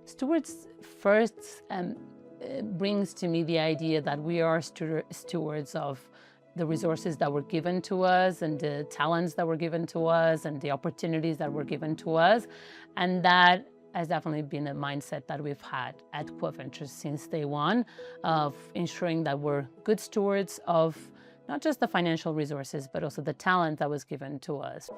Stewards first brings to me the idea that we are stewards of the resources that were given to us and the talents that were given to us and the opportunities that were given to us. And that has definitely been a mindset that we've had at Kua Ventures since day one, of ensuring that we're good stewards of not just the financial resources, but also the talent that was given to us.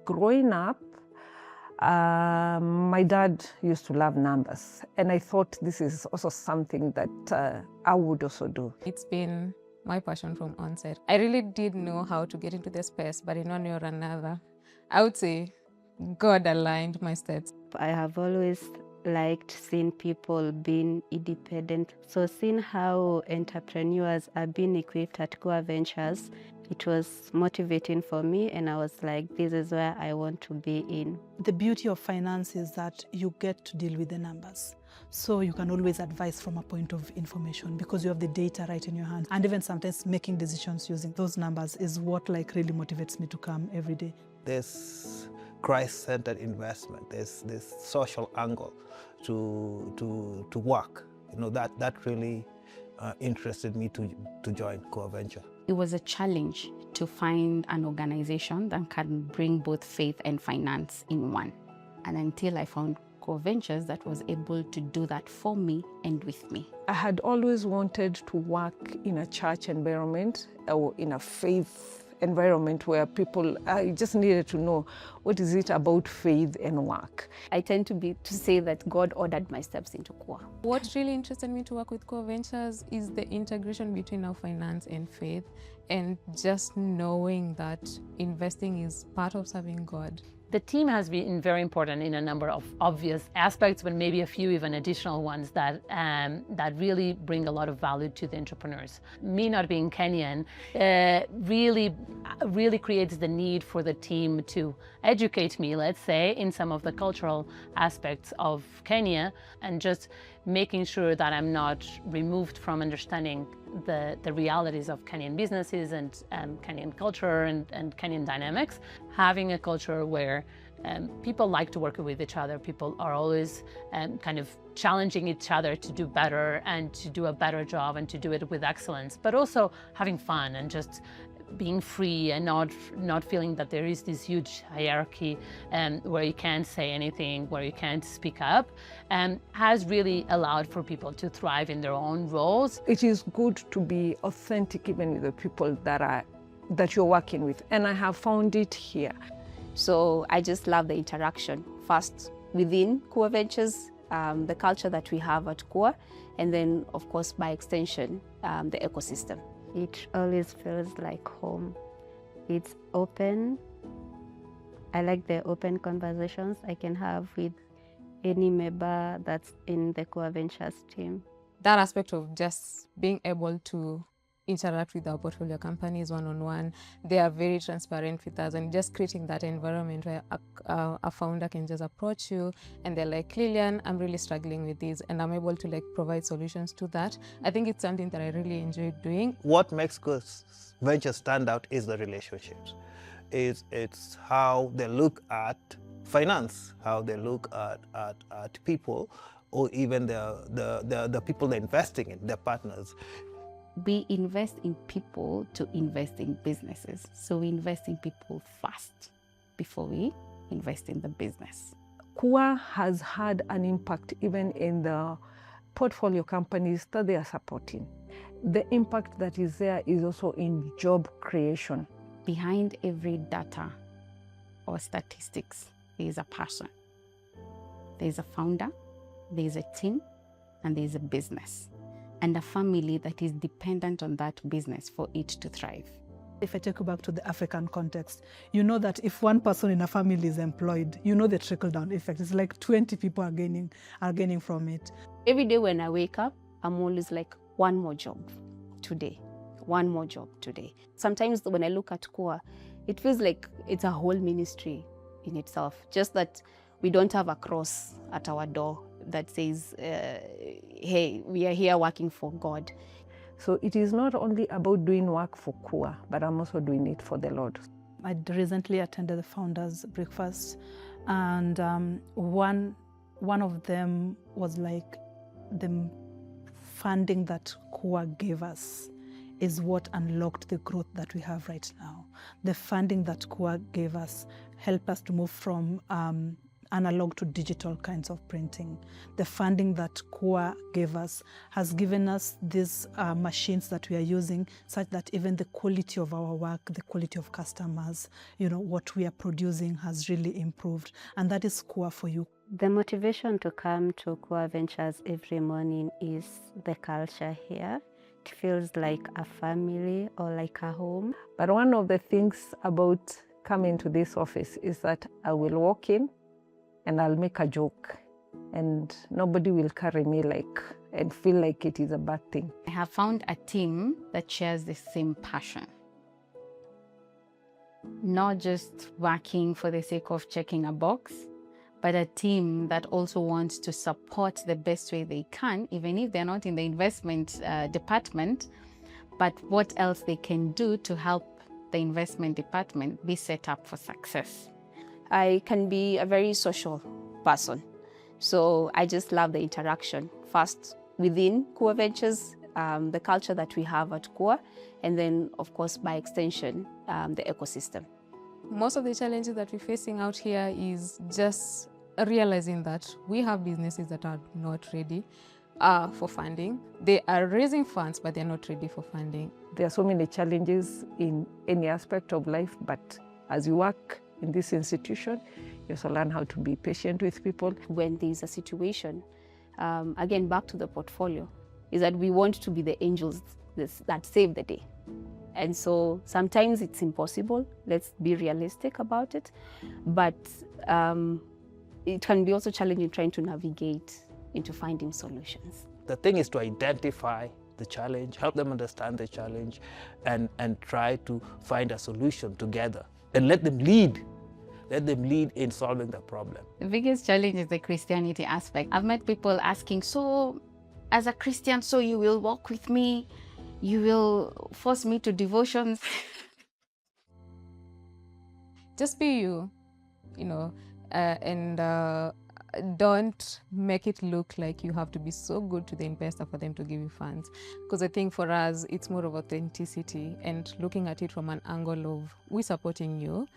Growing up, my dad used to love numbers, and I thought this is also something that I would also do. It's been my passion from onset. I really did know how to get into the space, but in one way or another, I would say God aligned my steps. I have always liked seeing people being independent. So seeing how entrepreneurs are being equipped at Kua Ventures, it was motivating for me, and I was like, this is where I want to be in. The beauty of finance is that you get to deal with the numbers. So you can always advise from a point of information because you have the data right in your hands. And even sometimes making decisions using those numbers is what really motivates me to come every day. There's Christ-centered investment. There's this social angle to work. That really interested me to join Kua Venture. It was a challenge to find an organization that can bring both faith and finance in one. And until I found Kua Ventures that was able to do that for me and with me. I had always wanted to work in a church environment or in a faith environment where I just needed to know what is it about faith and work. I tend to say that God ordered my steps into Kua. What really interested me to work with Kua Ventures is the integration between our finance and faith, and just knowing that investing is part of serving God. The team has been very important in a number of obvious aspects, but maybe a few even additional ones that really bring a lot of value to the entrepreneurs. Me not being Kenyan really creates the need for the team to educate me, let's say, in some of the cultural aspects of Kenya, and just making sure that I'm not removed from understanding the realities of Kenyan businesses and Kenyan culture and Kenyan dynamics. Having a culture where people like to work with each other, people are always kind of challenging each other to do better and to do a better job and to do it with excellence, but also having fun and just being free and not feeling that there is this huge hierarchy where you can't say anything, where you can't speak up, has really allowed for people to thrive in their own roles. It is good to be authentic even with the people that you're working with, and I have found it here. So I just love the interaction, first within Kua Ventures, the culture that we have at Kua, and then of course by extension, the ecosystem. It always feels like home. It's open. I like the open conversations I can have with any member that's in the Kua Ventures team. That aspect of just being able to interact with our portfolio companies one-on-one, they are very transparent with us, and just creating that environment where a founder can just approach you and they're like, Lillian, I'm really struggling with this, and I'm able to provide solutions to that. I think it's something that I really enjoy doing. What makes Kua Venture stand out is the relationships. It's how they look at finance, how they look at people, or even the people they're investing in, their partners. We invest in people to invest in businesses. So we invest in people first before we invest in the business. Kua has had an impact even in the portfolio companies that they are supporting. The impact that is there is also in job creation. Behind every data or statistics, there is a person. There is a founder, there is a team, and there is a business, and a family that is dependent on that business for it to thrive. If I take you back to the African context, you know that if one person in a family is employed, you know the trickle-down effect. It's like 20 people are gaining from it. Every day when I wake up, I'm always like, one more job today, one more job today. Sometimes when I look at Kua, it feels like it's a whole ministry in itself, just that we don't have a cross at our door that says, hey, we are here working for God. So it is not only about doing work for Kua, but I'm also doing it for the Lord. I recently attended the founders' breakfast, and one of them was like, the funding that Kua gave us is what unlocked the growth that we have right now. The funding that Kua gave us helped us to move from analog to digital kinds of printing. The funding that Kua gave us has given us these machines that we are using, such that even the quality of our work, the quality of customers, what we are producing has really improved. And that is Kua for you. The motivation to come to Kua Ventures every morning is the culture here. It feels like a family or like a home. But one of the things about coming to this office is that I will walk in and I'll make a joke, and nobody will carry me and feel like it is a bad thing. I have found a team that shares the same passion. Not just working for the sake of checking a box, but a team that also wants to support the best way they can, even if they're not in the investment department, but what else they can do to help the investment department be set up for success. I can be a very social person. So I just love the interaction. First, within Kua Ventures, the culture that we have at Kua, and then, of course, by extension, the ecosystem. Most of the challenges that we're facing out here is just realizing that we have businesses that are not ready for funding. They are raising funds, but they're not ready for funding. There are so many challenges in any aspect of life, but as you work in this institution, you also learn how to be patient with people. When there's a situation, again, back to the portfolio, is that we want to be the angels that save the day. And so sometimes it's impossible. Let's be realistic about it. But it can be also challenging trying to navigate into finding solutions. The thing is to identify the challenge, help them understand the challenge, and try to find a solution together. And let them lead in solving the problem. The biggest challenge is the Christianity aspect. I've met people asking, so as a Christian, so you will walk with me, you will force me to devotions. Just be you, and don't make it look like you have to be so good to the investor for them to give you funds. Because I think for us, it's more of authenticity and looking at it from an angle of we supporting you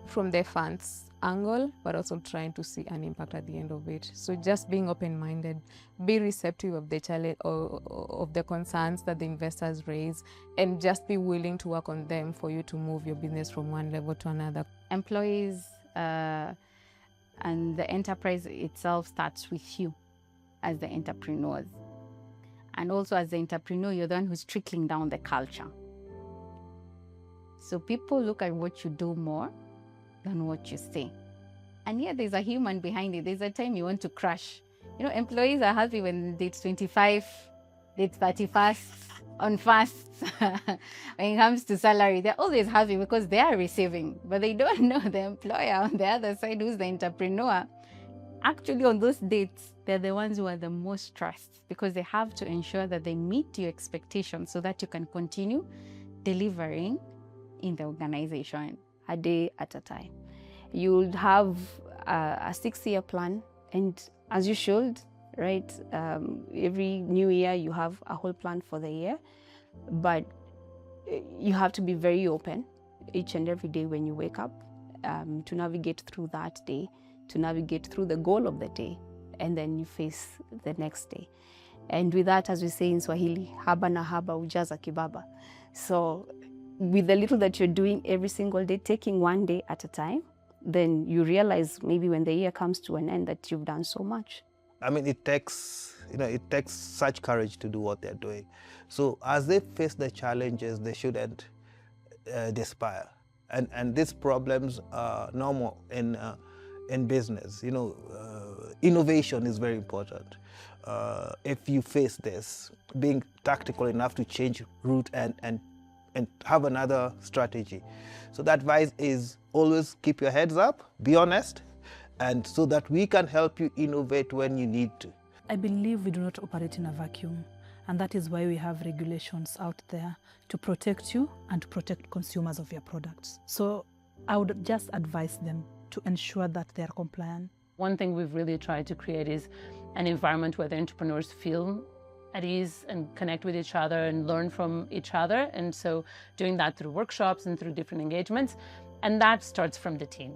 from the funds angle, but also trying to see an impact at the end of it. So just being open-minded, be receptive of the challenge or of the concerns that the investors raise, and just be willing to work on them for you to move your business from one level to another. Employees and the enterprise itself starts with you as the entrepreneurs. And also as the entrepreneur, you're the one who's trickling down the culture. So people look at what you do more than what you say. And yet there's a human behind it. There's a time you want to crash. Employees are happy when date's 25, date's 31st, on fasts. When it comes to salary, they're always happy because they are receiving, but they don't know the employer on the other side, who's the entrepreneur. Actually, on those dates, they're the ones who are the most stressed because they have to ensure that they meet your expectations so that you can continue delivering in the organization. A day at a time. You'll have a 6-year plan, and as you should, right? Every new year you have a whole plan for the year, but you have to be very open each and every day when you wake up to navigate through that day, to navigate through the goal of the day, and then you face the next day. And with that, as we say in Swahili, haba na haba hujaza kibaba. So with the little that you're doing every single day, taking one day at a time, then you realize maybe when the year comes to an end that you've done so much. I mean, it takes such courage to do what they're doing. So as they face the challenges, they shouldn't despair. And these problems are normal in in business. Innovation is very important. If you face this, being tactical enough to change route and have another strategy. So the advice is always keep your heads up, be honest, and so that we can help you innovate when you need to. I believe we do not operate in a vacuum, and that is why we have regulations out there to protect you and to protect consumers of your products. So I would just advise them to ensure that they are compliant. One thing we've really tried to create is an environment where the entrepreneurs feel at ease and connect with each other and learn from each other. And so doing that through workshops and through different engagements. And that starts from the team.